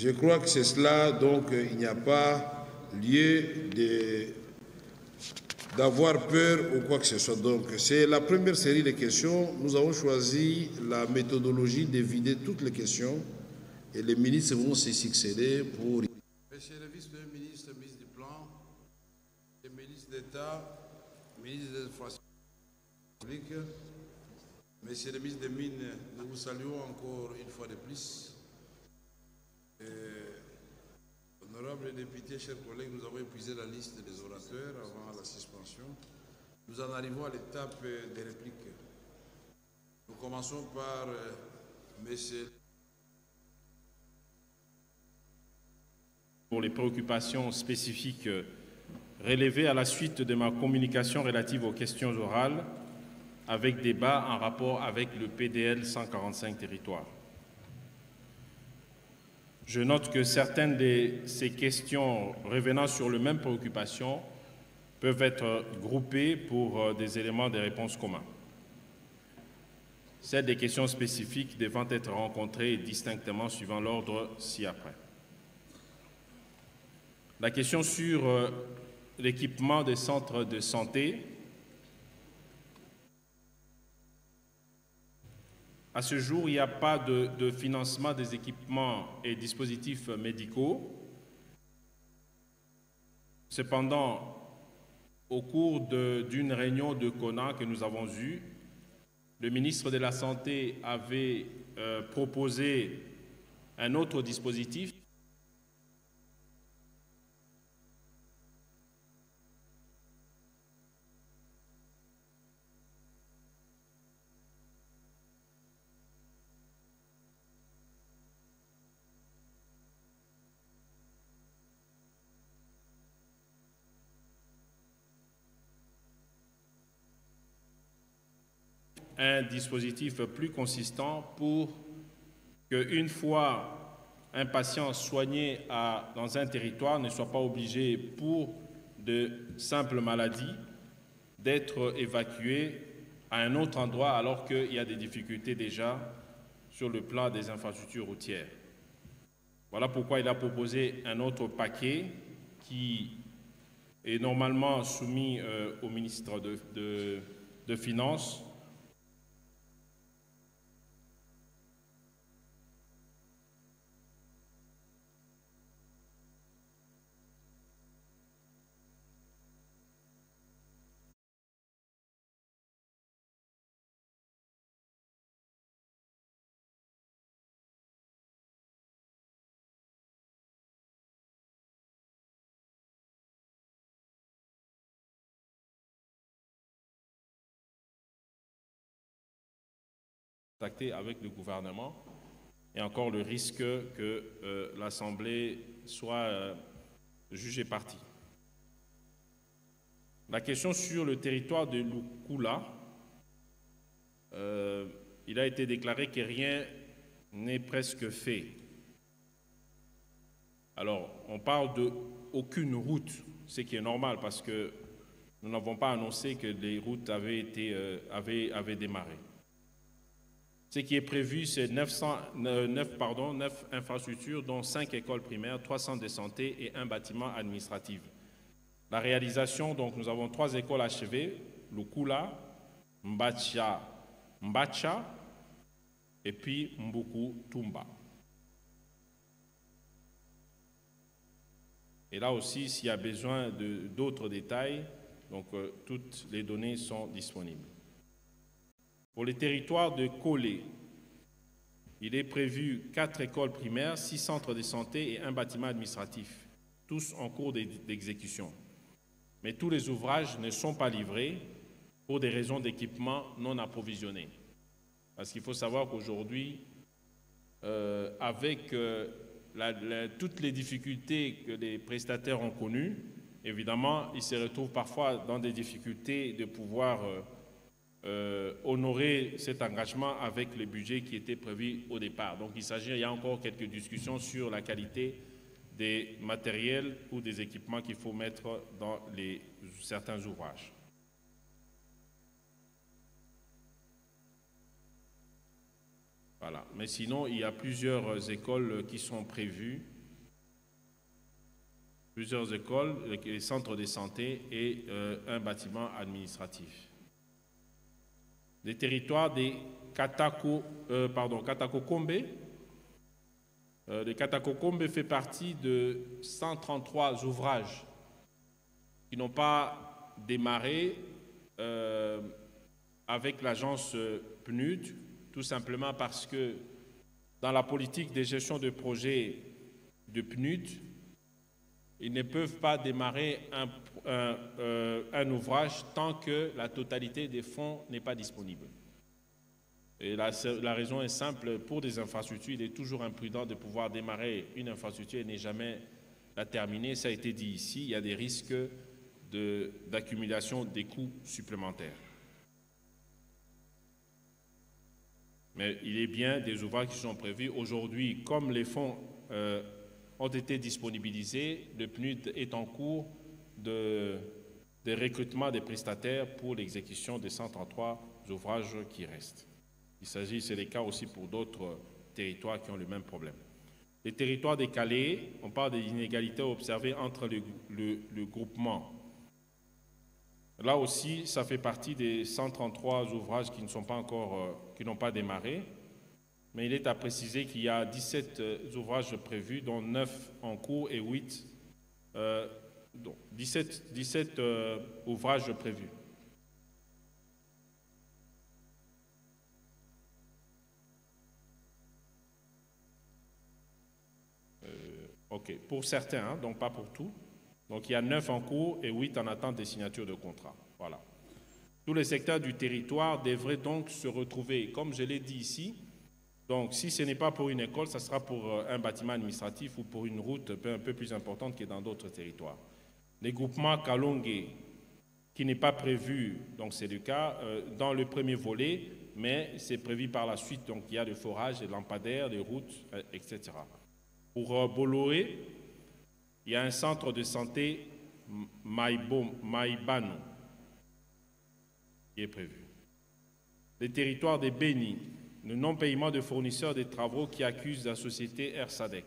Je crois que c'est cela, donc il n'y a pas lieu d'avoir peur ou quoi que ce soit. Donc c'est la première série de questions. Nous avons choisi la méthodologie de vider toutes les questions et les ministres vont se succéder pour... Monsieur le vice-premier ministre, ministre du Plan, le ministre d'État, ministre des Infrastructures publiques, monsieur le ministre des Mines, nous vous saluons encore une fois de plus. Honorables députés, chers collègues, nous avons épuisé la liste des orateurs avant la suspension. Nous en arrivons à l'étape des répliques. Nous commençons par monsieur... Pour les préoccupations spécifiques relevées à la suite de ma communication relative aux questions orales avec débat en rapport avec le PDL 145 territoires. Je note que certaines de ces questions revenant sur les mêmes préoccupations peuvent être groupées pour des éléments de réponse communs. Celles des questions spécifiques devant être rencontrées distinctement suivant l'ordre ci-après. La question sur l'équipement des centres de santé. À ce jour, il n'y a pas de financement des équipements et dispositifs médicaux. Cependant, au cours d'une réunion de CONA que nous avons eue, le ministre de la Santé avait proposé un autre dispositif un dispositif plus consistant pour qu'une fois un patient soigné dans un territoire ne soit pas obligé pour de simples maladies d'être évacué à un autre endroit alors qu'il y a des difficultés déjà sur le plan des infrastructures routières. Voilà pourquoi il a proposé un autre paquet qui est normalement soumis au ministre de Finances. Avec le gouvernement et encore le risque que l'Assemblée soit jugée partie. La question sur le territoire de Lukula, il a été déclaré que rien n'est presque fait. Alors, on parle d'aucune route, ce qui est normal parce que nous n'avons pas annoncé que les routes avaient démarré. Ce qui est prévu, c'est 9 infrastructures, dont 5 écoles primaires, 3 centres de santé et un bâtiment administratif. La réalisation, donc nous avons 3 écoles achevées, Lukula, Mbacha et puis Mbuku Tumba. Et là aussi, s'il y a besoin d'autres détails, donc toutes les données sont disponibles. Pour les territoires de Kolé, il est prévu 4 écoles primaires, 6 centres de santé et un bâtiment administratif, tous en cours d'exécution. Mais tous les ouvrages ne sont pas livrés pour des raisons d'équipement non approvisionnés. Parce qu'il faut savoir qu'aujourd'hui, avec toutes les difficultés que les prestataires ont connues, évidemment, ils se retrouvent parfois dans des difficultés de pouvoir honorer cet engagement avec le budget qui était prévu au départ. Donc il y a encore quelques discussions sur la qualité des matériels ou des équipements qu'il faut mettre dans certains ouvrages. Voilà. Mais sinon, il y a plusieurs écoles qui sont prévues, plusieurs écoles, les centres de santé et un bâtiment administratif. Les territoires des Katakokombe. Le Katakokombe fait partie de 133 ouvrages qui n'ont pas démarré avec l'agence PNUD, tout simplement parce que dans la politique de gestion de projet de PNUD, ils ne peuvent pas démarrer un ouvrage tant que la totalité des fonds n'est pas disponible. Et la raison est simple, pour des infrastructures, il est toujours imprudent de pouvoir démarrer une infrastructure et ne jamais la terminer. Ça a été dit ici, il y a des risques d'accumulation des coûts supplémentaires. Mais il est bien des ouvrages qui sont prévus. Aujourd'hui, comme les fonds ont été disponibilisés, le PNUD est en cours de recrutement des prestataires pour l'exécution des 133 ouvrages qui restent. Il s'agit, c'est le cas aussi pour d'autres territoires qui ont le même problème. Les territoires décalés, on parle des inégalités observées entre le groupement. Là aussi, ça fait partie des 133 ouvrages qui ne sont pas encore, qui n'ont pas démarré. Mais il est à préciser qu'il y a 17 ouvrages prévus, dont 9 en cours et 8, donc 17 ouvrages prévus. OK, pour certains, hein, donc pas pour tout. Donc il y a 9 en cours et 8 en attente des signatures de contrat. Voilà. Tous les secteurs du territoire devraient donc se retrouver, comme je l'ai dit ici. Donc si ce n'est pas pour une école, ça sera pour un bâtiment administratif ou pour une route un peu plus importante que dans d'autres territoires. Les groupements Kalonge, qui n'est pas prévu, donc c'est le cas, dans le premier volet, mais c'est prévu par la suite. Donc il y a le forage, les lampadaires, les routes, etc. Pour Boloé, il y a un centre de santé Maïbano qui est prévu. Les territoires des Béni, le non-paiement de fournisseurs des travaux qui accusent la société RSADEC.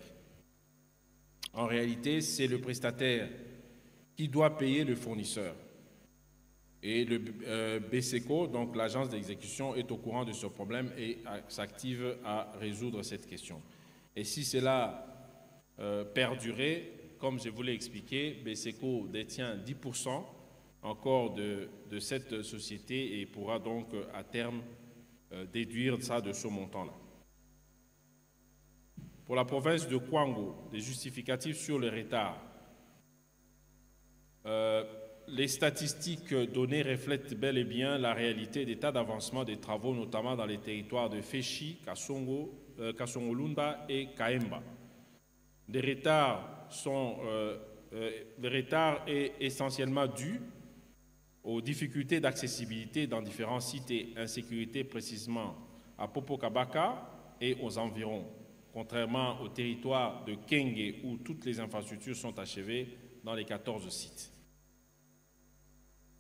En réalité, c'est le prestataire qui doit payer le fournisseur. Et le BSECO, donc l'agence d'exécution, est au courant de ce problème et s'active à résoudre cette question. Et si cela perdurait, comme je vous l'ai expliqué, BSECO détient 10% encore de cette société et pourra donc à terme déduire ça de ce montant-là. Pour la province de Kwango, des justificatifs sur le retard. Les statistiques données reflètent bel et bien la réalité d'état d'avancement des travaux, notamment dans les territoires de Féchi, Kasongolunda et Kaemba. Le retard est essentiellement dû aux difficultés d'accessibilité dans différents sites et insécurité précisément à Popokabaka et aux environs, contrairement au territoire de Kenge où toutes les infrastructures sont achevées dans les 14 sites.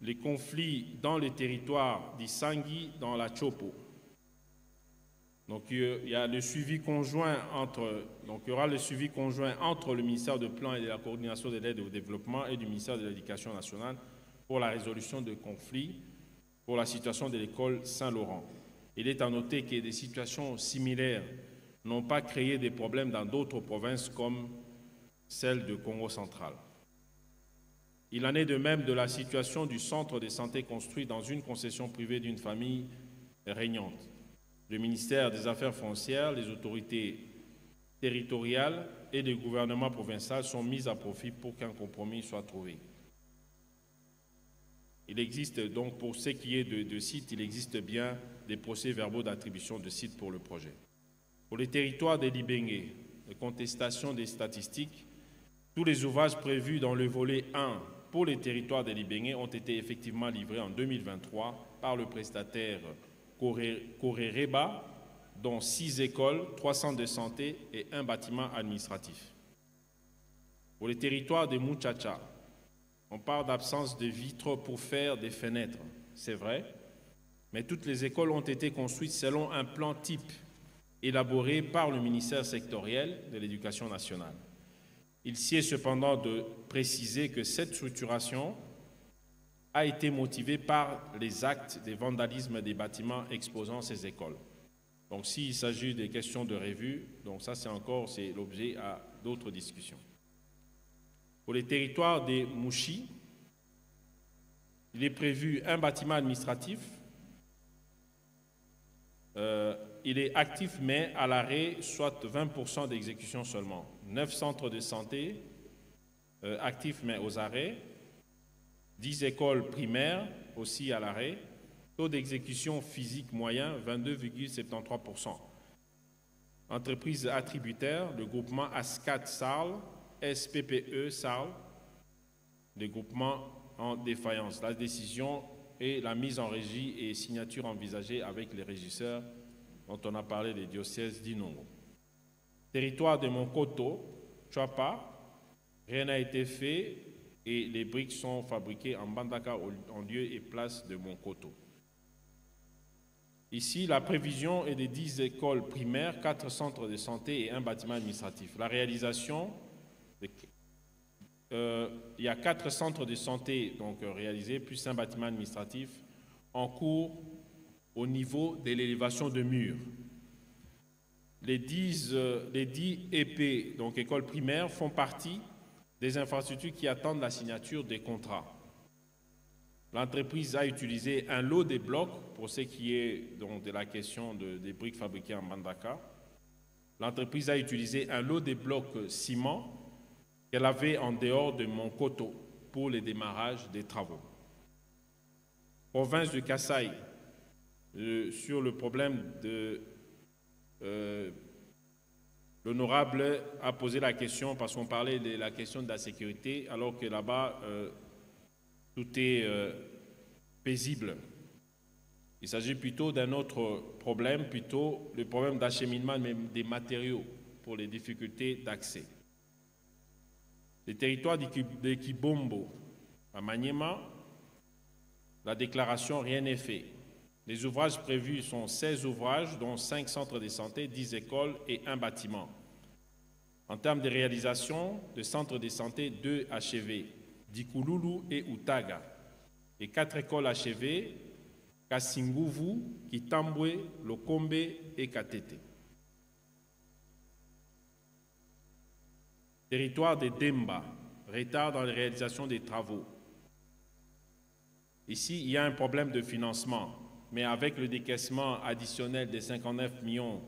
Les conflits dans les territoires d'Isangi, dans la Chopo. Donc il y a le suivi conjoint il y aura le suivi conjoint entre le ministère du Plan et de la Coordination de l'aide au développement et du ministère de l'Éducation nationale pour la résolution de conflits pour la situation de l'école Saint-Laurent. Il est à noter que des situations similaires n'ont pas créé des problèmes dans d'autres provinces comme celle de Congo central. Il en est de même de la situation du centre de santé construit dans une concession privée d'une famille régnante. Le ministère des Affaires foncières, les autorités territoriales et le gouvernement provincial sont mis à profit pour qu'un compromis soit trouvé. Il existe donc, pour ce qui est de sites, il existe bien des procès-verbaux d'attribution de sites pour le projet. Pour les territoires des Libengé, de contestation des statistiques, tous les ouvrages prévus dans le volet 1 pour les territoires des Libengé ont été effectivement livrés en 2023 par le prestataire Korereba, dont 6 écoles, 3 centres de santé et un bâtiment administratif. Pour les territoires de Muchacha, on parle d'absence de vitres pour faire des fenêtres, c'est vrai, mais toutes les écoles ont été construites selon un plan type élaborée par le ministère sectoriel de l'Éducation nationale. Il s'y est cependant de préciser que cette structuration a été motivée par les actes de vandalisme des bâtiments exposant ces écoles. Donc s'il s'agit des questions de revue, donc ça c'est l'objet à d'autres discussions. Pour les territoires des Mouchi, il est prévu un bâtiment administratif. Il est actif mais à l'arrêt, soit 20% d'exécution seulement. 9 centres de santé actifs mais aux arrêts. 10 écoles primaires aussi à l'arrêt. Taux d'exécution physique moyen 22,73%. Entreprise attributaire, le groupement ASCAT SARL, SPPE SARL, le groupement en défaillance. La décision et la mise en régie et signature envisagée avec les régisseurs dont on a parlé des diocèses d'Inongo. Territoire de Monkoto, Chouapa, rien n'a été fait et les briques sont fabriquées en Bandaka en lieu et place de Monkoto. Ici, la prévision est de 10 écoles primaires, 4 centres de santé et un bâtiment administratif. La réalisation, il y a 4 centres de santé donc, réalisés, plus un bâtiment administratif en cours au niveau de l'élévation de murs. Les 10 EP, donc écoles primaires, font partie des infrastructures qui attendent la signature des contrats. L'entreprise a utilisé un lot de blocs pour ce qui est donc, de la question des briques fabriquées en Bandaka. L'entreprise a utilisé un lot de blocs ciment qu'elle avait en dehors de Monkoto pour le démarrage des travaux. Province de Kasaï, sur le problème de... l'honorable a posé la question parce qu'on parlait de la question de la sécurité, alors que là-bas, tout est paisible. Il s'agit plutôt d'un autre problème, plutôt le problème d'acheminement des matériaux pour les difficultés d'accès. Les territoires de Kibombo, à Maniema, la déclaration, rien n'est fait. Les ouvrages prévus sont 16 ouvrages, dont 5 centres de santé, 10 écoles et un bâtiment. En termes de réalisation, de centres de santé, 2 achevés, Dikouloulou et Outaga, et 4 écoles achevées, Kasinguvu, Kitambwe, Lokombe et Katete. Territoire de Demba, retard dans la réalisation des travaux. Ici, il y a un problème de financement, mais avec le décaissement additionnel des 59 millions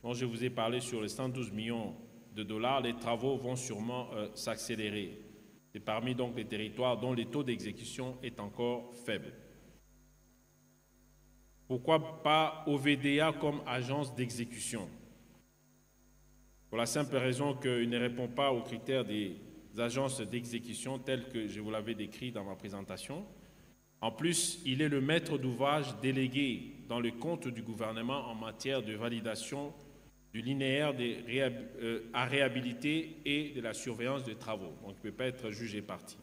dont je vous ai parlé sur les 112 millions de dollars, les travaux vont sûrement s'accélérer. C'est parmi donc les territoires dont le taux d'exécution est encore faible. Pourquoi pas OVDA comme agence d'exécution? Pour la simple raison qu'il ne répond pas aux critères des agences d'exécution telles que je vous l'avais décrit dans ma présentation. En plus, il est le maître d'ouvrage délégué dans le compte du gouvernement en matière de validation du linéaire à réhabiliter et de la surveillance des travaux. Donc, il ne peut pas être jugé partie.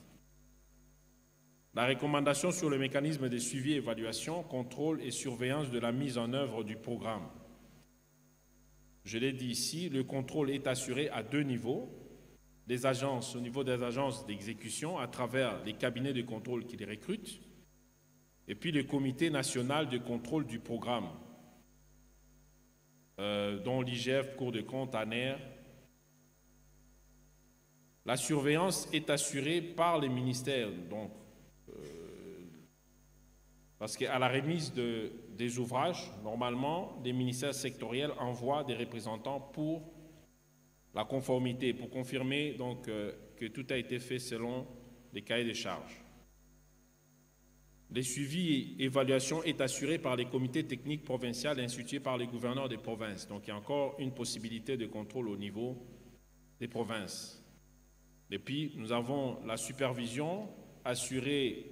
La recommandation sur le mécanisme de suivi, évaluation, contrôle et surveillance de la mise en œuvre du programme. Je l'ai dit ici, le contrôle est assuré à 2 niveaux. Les agences, au niveau des agences d'exécution, à travers les cabinets de contrôle qui les recrutent, et puis le comité national de contrôle du programme, dont l'IGF, Cour de compte, ANER. La surveillance est assurée par les ministères, donc, parce qu'à la remise des ouvrages, normalement, les ministères sectoriels envoient des représentants pour la conformité, pour confirmer donc, que tout a été fait selon les cahiers des charges. Le suivi et évaluation est assuré par les comités techniques provinciaux institués par les gouverneurs des provinces. Donc, il y a encore une possibilité de contrôle au niveau des provinces. Et puis, nous avons la supervision assurée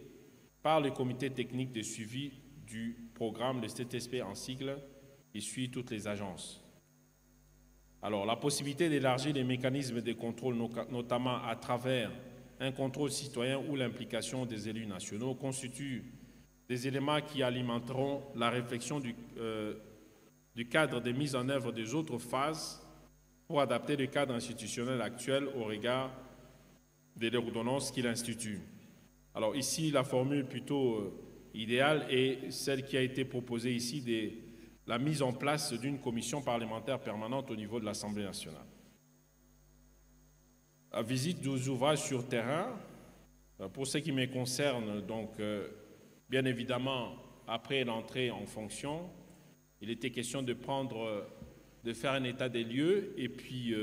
par le comité technique de suivi du programme, le CTSP en sigle, qui suit toutes les agences. Alors, la possibilité d'élargir les mécanismes de contrôle, notamment à travers un contrôle citoyen ou l'implication des élus nationaux, constitue des éléments qui alimenteront la réflexion du du cadre de mise en œuvre des autres phases pour adapter le cadre institutionnel actuel au regard de l'ordonnance qu'il institue. Alors ici, la formule plutôt idéale est celle qui a été proposée ici de la mise en place d'une commission parlementaire permanente au niveau de l'Assemblée nationale. La visite des ouvrages sur terrain, pour ce qui me concerne, donc, bien évidemment, après l'entrée en fonction, il était question de faire un état des lieux et puis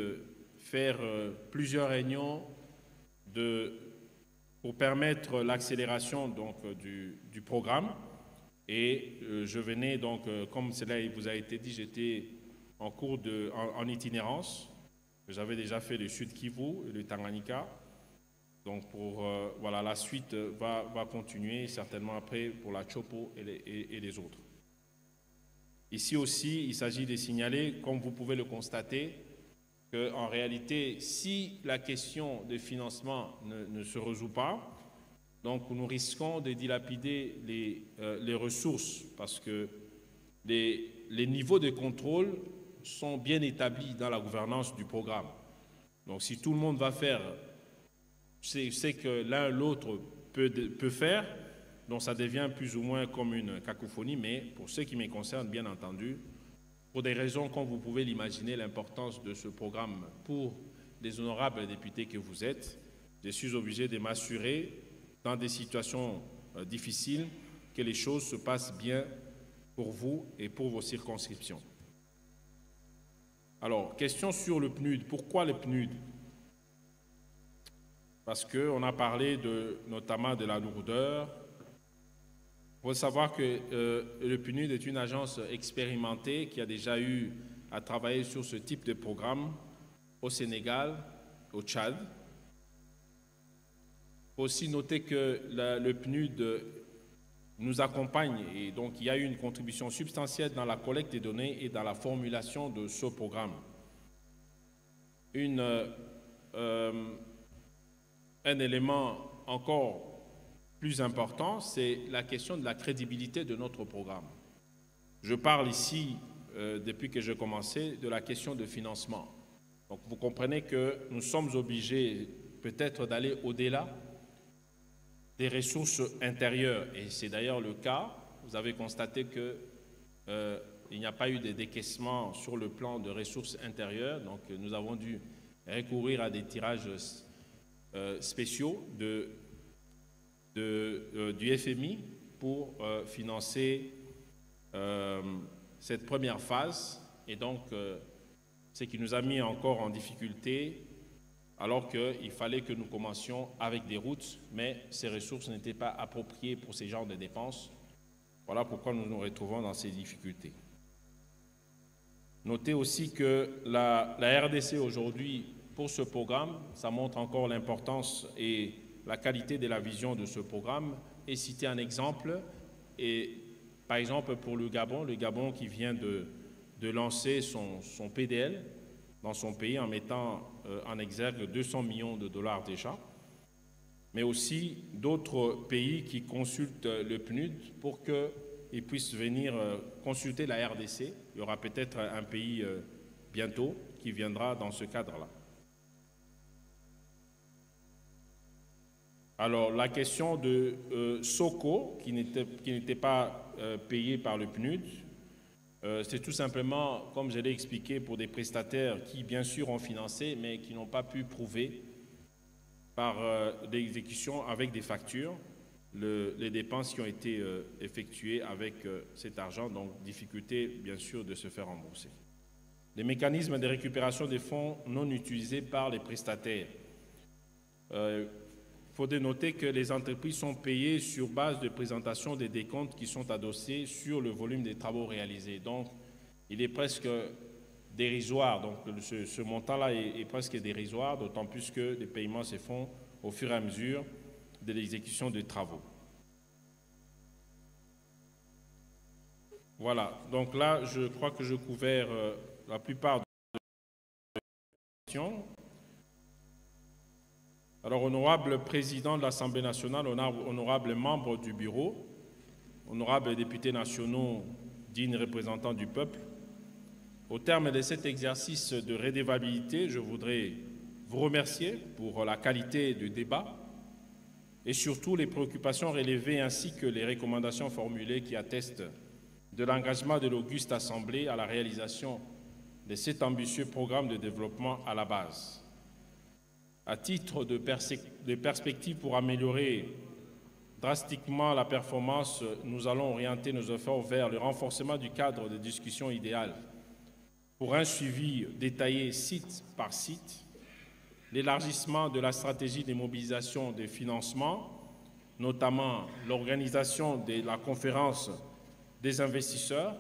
faire plusieurs réunions pour permettre l'accélération du programme. Et je venais donc, comme cela vous a été dit, j'étais en itinérance. J'avais déjà fait le Sud Kivu et le Tanganyika. Donc voilà, la suite va continuer certainement après pour la Chopo et les autres. Ici aussi, il s'agit de signaler, comme vous pouvez le constater, qu'en réalité, si la question de financement ne se résout pas, donc nous risquons de dilapider les ressources parce que les niveaux de contrôle sont bien établis dans la gouvernance du programme. Donc si tout le monde va faire ce que l'un l'autre peut faire, donc ça devient plus ou moins comme une cacophonie, mais pour ce qui me concerne, bien entendu, pour des raisons comme vous pouvez l'imaginer, l'importance de ce programme pour les honorables députés que vous êtes, je suis obligé de m'assurer dans des situations difficiles que les choses se passent bien pour vous et pour vos circonscriptions. Alors, question sur le PNUD. Pourquoi le PNUD? Parce qu'on a parlé notamment de la lourdeur. Il faut savoir que le PNUD est une agence expérimentée qui a déjà eu à travailler sur ce type de programme au Sénégal, au Tchad. Il faut aussi noter que le PNUD nous accompagne et donc il y a eu une contribution substantielle dans la collecte des données et dans la formulation de ce programme. Un élément encore plus important, c'est la question de la crédibilité de notre programme. Je parle ici, depuis que j'ai commencé, de la question de financement. Donc vous comprenez que nous sommes obligés peut-être d'aller au-delà des ressources intérieures. Et c'est d'ailleurs le cas. Vous avez constaté qu'il n'y a pas eu de décaissement sur le plan de ressources intérieures. Donc nous avons dû recourir à des tirages spéciaux du FMI pour financer cette première phase. Et donc, ce qui nous a mis encore en difficulté, alors qu'il fallait que nous commencions avec des routes, mais ces ressources n'étaient pas appropriées pour ces genres de dépenses. Voilà pourquoi nous nous retrouvons dans ces difficultés. Notez aussi que la RDC aujourd'hui, pour ce programme, ça montre encore l'importance et la qualité de la vision de ce programme. Et citer un exemple, et par exemple pour le Gabon qui vient de lancer son PDL dans son pays en mettant en exergue 200 millions de dollars déjà, mais aussi d'autres pays qui consultent le PNUD pour qu'ils puissent venir consulter la RDC. Il y aura peut-être un pays bientôt qui viendra dans ce cadre-là. Alors, la question de SOCO, qui n'était pas payé par le PNUD, c'est tout simplement, comme je l'ai expliqué, pour des prestataires qui, bien sûr, ont financé, mais qui n'ont pas pu prouver par l'exécution avec des factures les dépenses qui ont été effectuées avec cet argent, donc difficulté, bien sûr, de se faire rembourser. Les mécanismes de récupération des fonds non utilisés par les prestataires. Il faut noter que les entreprises sont payées sur base de présentation des décomptes qui sont adossés sur le volume des travaux réalisés. Donc, il est presque dérisoire. Donc, ce montant-là est presque dérisoire, d'autant plus que les paiements se font au fur et à mesure de l'exécution des travaux. Voilà. Donc là, je crois que je couvert la plupart des questions. Alors, honorable président de l'Assemblée nationale, honorable membre du bureau, honorables députés nationaux, dignes représentants du peuple, Au terme de cet exercice de redevabilité, je voudrais vous remercier pour la qualité du débat et surtout les préoccupations relevées ainsi que les recommandations formulées qui attestent de l'engagement de l'auguste Assemblée à la réalisation de cet ambitieux programme de développement à la base. À titre de perspective pour améliorer drastiquement la performance, nous allons orienter nos efforts vers le renforcement du cadre de discussion idéal pour un suivi détaillé site par site, l'élargissement de la stratégie de mobilisation des financements, notamment l'organisation de la conférence des investisseurs,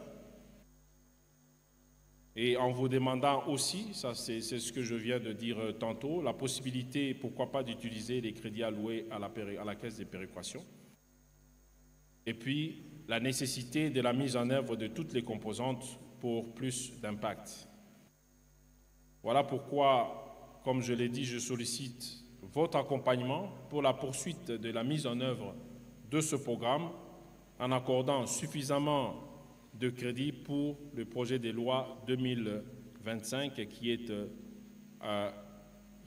et en vous demandant aussi, ça c'est ce que je viens de dire tantôt, la possibilité, pourquoi pas, d'utiliser les crédits alloués à la caisse des péréquations, et puis la nécessité de la mise en œuvre de toutes les composantes pour plus d'impact. Voilà pourquoi, comme je l'ai dit, je sollicite votre accompagnement pour la poursuite de la mise en œuvre de ce programme en accordant suffisamment de crédits pour le projet de loi 2025 qui est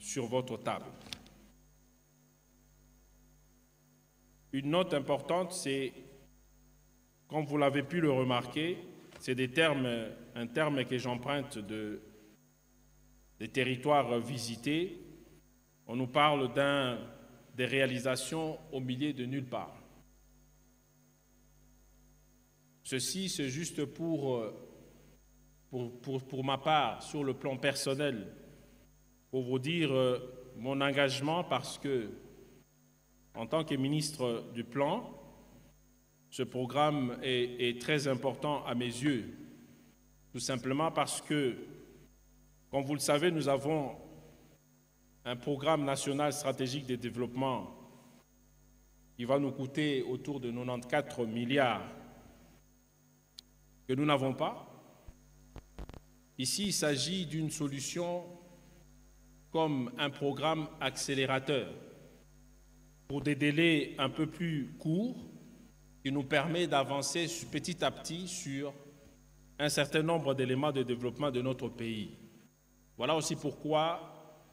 sur votre table. Une note importante, c'est, comme vous l'avez pu le remarquer, c'est un terme que j'emprunte des territoires visités. On nous parle des réalisations au milieu de nulle part. Ceci, c'est juste pour ma part, sur le plan personnel, pour vous dire mon engagement parce que, en tant que ministre du Plan, ce programme est très important à mes yeux, tout simplement parce que, comme vous le savez, nous avons un programme national stratégique de développement qui va nous coûter autour de 94 milliards que nous n'avons pas. Ici, il s'agit d'une solution comme un programme accélérateur pour des délais un peu plus courts qui nous permet d'avancer petit à petit sur un certain nombre d'éléments de développement de notre pays. Voilà aussi pourquoi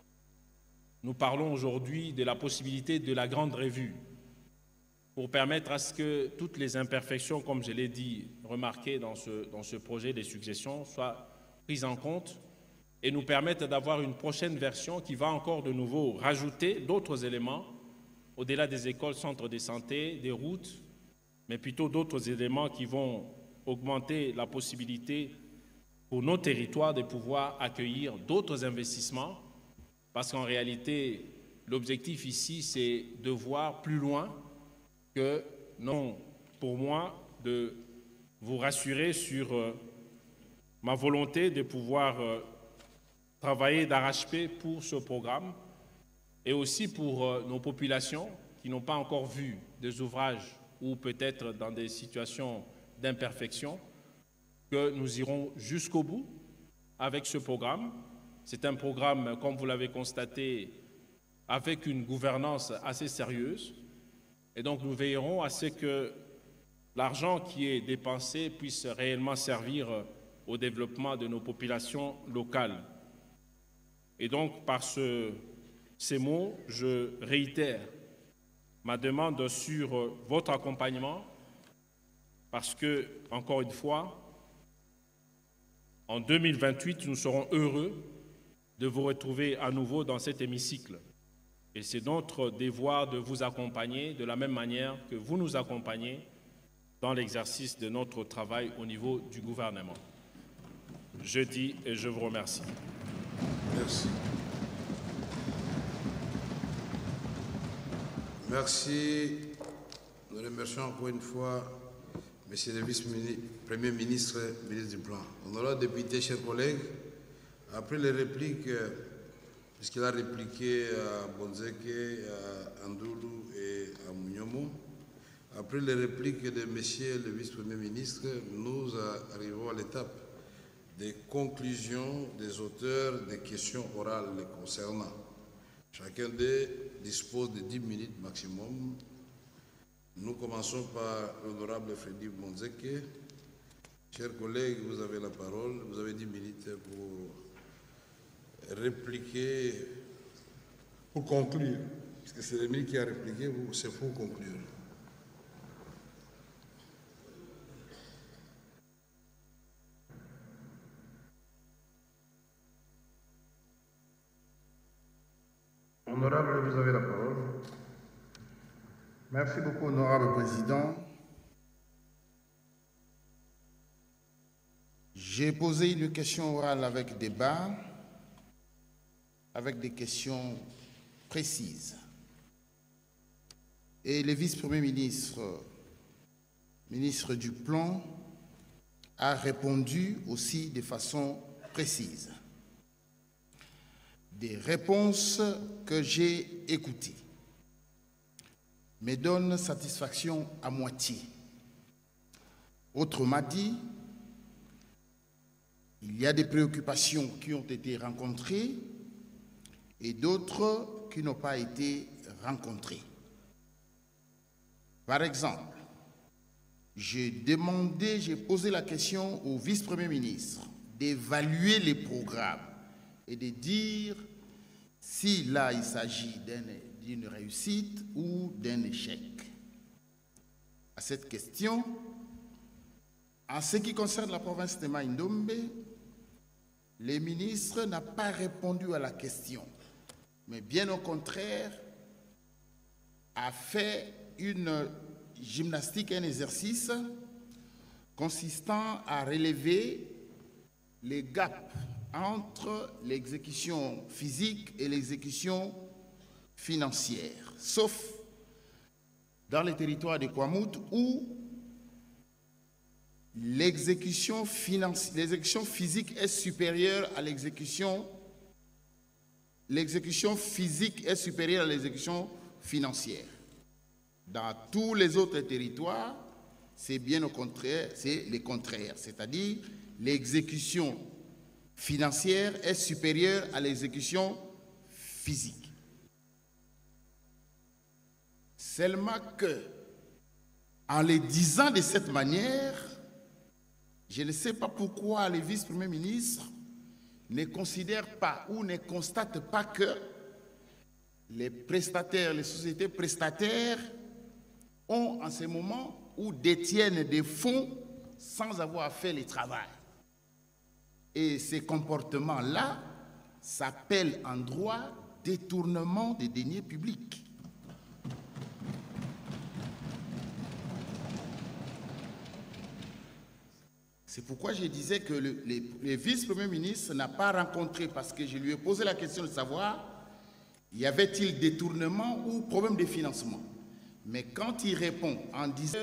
nous parlons aujourd'hui de la possibilité de la grande revue pour permettre à ce que toutes les imperfections, comme je l'ai dit, remarquées dans ce projet de succession soient prises en compte et nous permettent d'avoir une prochaine version qui va encore de nouveau rajouter d'autres éléments au-delà des écoles, centres de santé, des routes, mais plutôt d'autres éléments qui vont augmenter la possibilité pour nos territoires de pouvoir accueillir d'autres investissements, parce qu'en réalité, l'objectif ici, c'est de voir plus loin que, non, pour moi, de vous rassurer sur ma volonté de pouvoir travailler d'arrache-pied pour ce programme et aussi pour nos populations qui n'ont pas encore vu des ouvrages ou peut-être dans des situations d'imperfection, que nous irons jusqu'au bout avec ce programme. C'est un programme, comme vous l'avez constaté, avec une gouvernance assez sérieuse. Et donc nous veillerons à ce que l'argent qui est dépensé puisse réellement servir au développement de nos populations locales. Et donc par ces mots, je réitère ma demande sur votre accompagnement parce que, encore une fois, en 2028, nous serons heureux de vous retrouver à nouveau dans cet hémicycle. Et c'est notre devoir de vous accompagner de la même manière que vous nous accompagnez dans l'exercice de notre travail au niveau du gouvernement. Je dis et je vous remercie. Merci. Merci. Nous remercions encore une fois Monsieur le vice-premier ministre, ministre du Plan. Honorables députés, chers collègues, après les répliques, puisqu'il a répliqué à Bonzeke, à Andoulou et à Mounyomo, après les répliques de Monsieur le vice-premier ministre, nous arrivons à l'étape des conclusions des auteurs des questions orales les concernant. Chacun d'eux dispose de 10 minutes maximum. Nous commençons par l'honorable Frédéric Bonzeke, Chers collègues, vous avez la parole. Vous avez 10 minutes pour répliquer, pour conclure. Parce que c'est l'ennemi qui a répliqué, c'est pour conclure. Honorable, vous avez la parole. Merci beaucoup, honorable président. J'ai posé une question orale avec débat, avec des questions précises. Et le vice-premier ministre, ministre du Plan, a répondu aussi de façon précise. Des réponses que j'ai écoutées me donnent satisfaction à moitié. Autrement dit, il y a des préoccupations qui ont été rencontrées et d'autres qui n'ont pas été rencontrées. Par exemple, j'ai posé la question au vice-premier ministre d'évaluer les programmes et de dire si là il s'agit d'une réussite ou d'un échec. À cette question, en ce qui concerne la province de Mai-Ndombe, le ministre n'a pas répondu à la question, mais bien au contraire, a fait une gymnastique, un exercice consistant à relever les gaps entre l'exécution physique et l'exécution financière, sauf dans les territoires de Kwamouth où l'exécution physique est supérieure à l'exécution physique est supérieure à l'exécution financière. Dans tous les autres territoires, c'est bien au contraire, c'est le contraire, c'est-à-dire l'exécution financière est supérieure à l'exécution physique. Seulement que, en le disant de cette manière, je ne sais pas pourquoi le vice-premier ministre ne considère pas ou ne constate pas que les prestataires, les sociétés prestataires ont en ce moment ou détiennent des fonds sans avoir fait le travail. Et ces comportements-là s'appellent en droit détournement des deniers publics. C'est pourquoi je disais que le vice-premier ministre n'a pas rencontré, parce que je lui ai posé la question de savoir y avait-il détournement ou problème de financement. Mais quand il répond en disant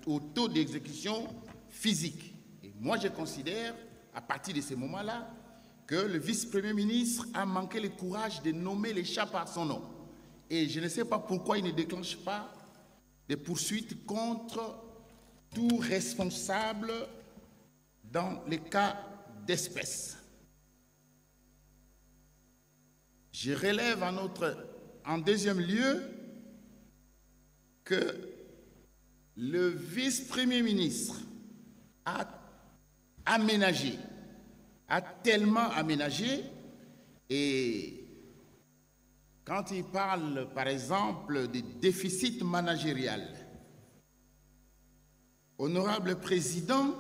au taux d'exécution physique, et moi je considère à partir de ce moment-là que le vice-premier ministre a manqué le courage de nommer les chats par son nom. Et je ne sais pas pourquoi il ne déclenche pas des poursuites contre tout responsable dans les cas d'espèce. Je relève en deuxième lieu que le vice-premier ministre a tellement aménagé, et quand il parle par exemple de déficit managérial, honorable président,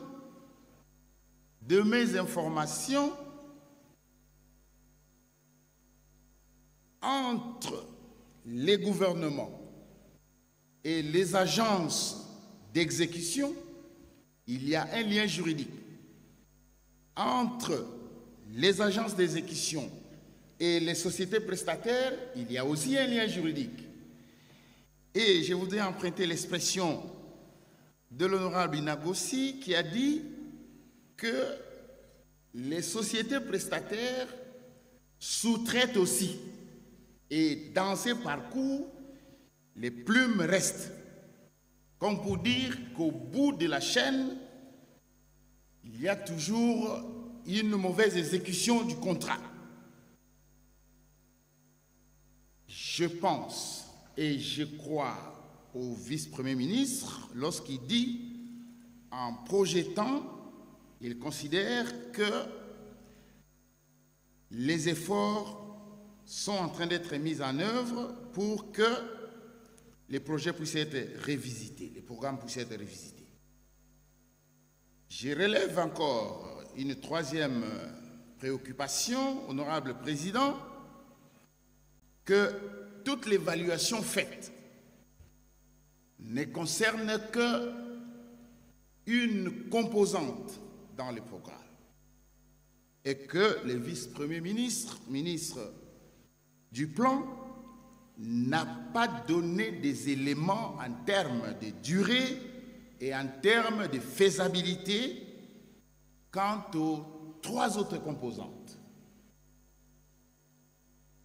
de mes informations, entre les gouvernements et les agences d'exécution, il y a un lien juridique. Entre les agences d'exécution et les sociétés prestataires, il y a aussi un lien juridique. Et je voudrais emprunter l'expression de l'honorable Inagossi qui a dit que les sociétés prestataires sous-traitent aussi. Et dans ces parcours, les plumes restent. Comme pour dire qu'au bout de la chaîne, il y a toujours une mauvaise exécution du contrat. Je pense et je crois au vice-premier ministre lorsqu'il dit, en projetant Il considère que les efforts sont en train d'être mis en œuvre pour que les projets puissent être révisités, les programmes puissent être révisités. Je relève encore une troisième préoccupation, honorable Président, que toute l'évaluation faite ne concerne qu'une composante dans le programme et que le vice-premier ministre, ministre du Plan, n'a pas donné des éléments en termes de durée et en termes de faisabilité quant aux 3 autres composantes.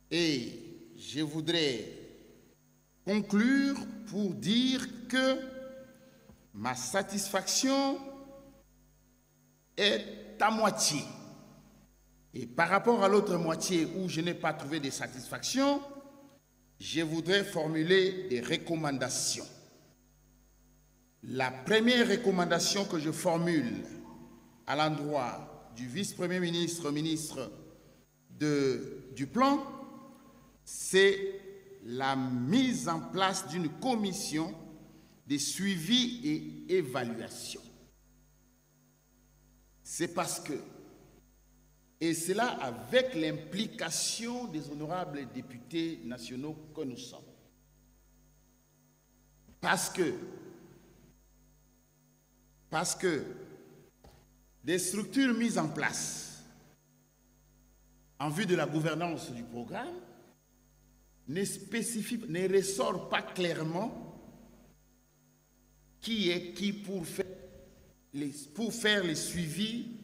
Et je voudrais conclure pour dire que ma satisfaction est à moitié. Et par rapport à l'autre moitié où je n'ai pas trouvé de satisfaction, je voudrais formuler des recommandations. La première recommandation que je formule à l'endroit du vice-premier ministre, ministre du Plan, c'est la mise en place d'une commission de suivi et évaluation. C'est parce que, et cela avec l'implication des honorables députés nationaux que nous sommes, parce que des structures mises en place en vue de la gouvernance du programme ne ressort pas clairement qui est qui pour faire les suivis